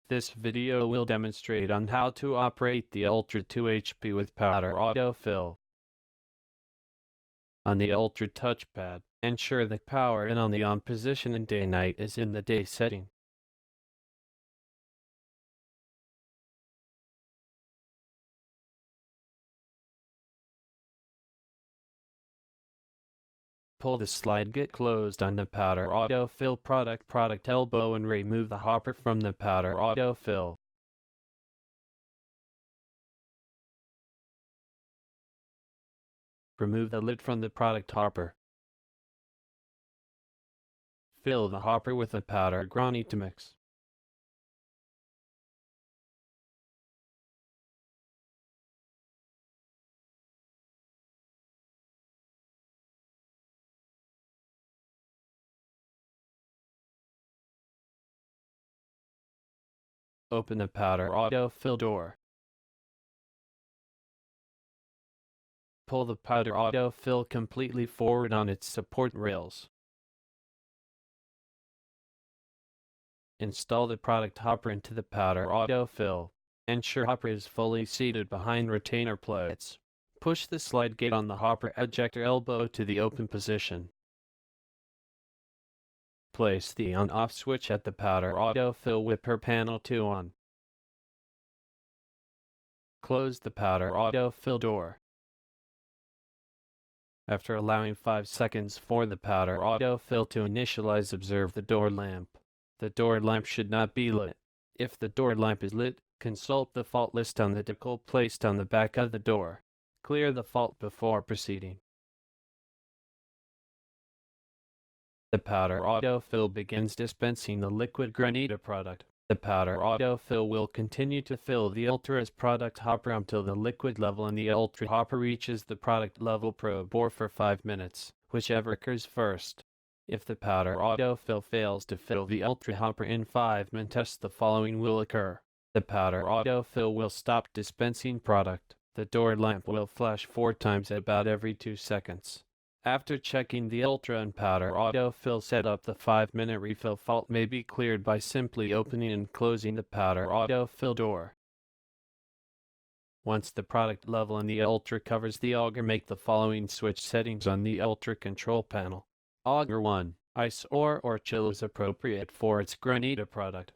This video will demonstrate on how to operate the Ultra 2HP with powder autofill. On the Ultra touchpad, ensure the power and on the on position and day-night is in the day setting. Pull the slide get closed on the powder autofill product elbow and remove the hopper from the powder autofill. Remove the lid from the product hopper. Fill the hopper with the powder granite mix. Open the powder autofill door. Pull the powder autofill completely forward on its support rails. Install the product hopper into the powder autofill. Ensure hopper is fully seated behind retainer plates. Push the slide gate on the hopper ejector elbow to the open position. Place the on-off switch at the powder autofill whipper panel to on. Close the powder autofill door. After allowing 5 seconds for the powder autofill to initialize, observe the door lamp. The door lamp should not be lit. If the door lamp is lit, consult the fault list on the decal placed on the back of the door. Clear the fault before proceeding. The powder autofill begins dispensing the liquid granita product. The powder autofill will continue to fill the Ultra's product hopper until the liquid level in the Ultra hopper reaches the product level probe or for 5 minutes, whichever occurs first. If the powder autofill fails to fill the Ultra hopper in 5 minutes, the following will occur. The powder autofill will stop dispensing product. The door lamp will flash 4 times at about every 2 seconds. After checking the Ultra and powder autofill setup, the 5-minute refill fault may be cleared by simply opening and closing the powder autofill door. Once the product level in the Ultra covers the auger, make the following switch settings on the Ultra control panel. Auger 1, ice or chill is appropriate for its granita product.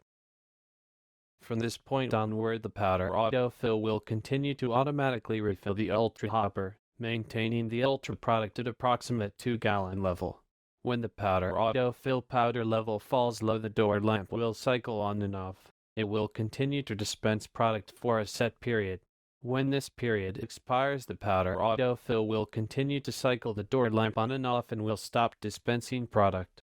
From this point onward, the powder autofill will continue to automatically refill the Ultra hopper, maintaining the Ultra product at approximate 2-gallon level. When the powder autofill powder level falls low, the door lamp will cycle on and off. It will continue to dispense product for a set period. When this period expires, the powder autofill will continue to cycle the door lamp on and off and will stop dispensing product.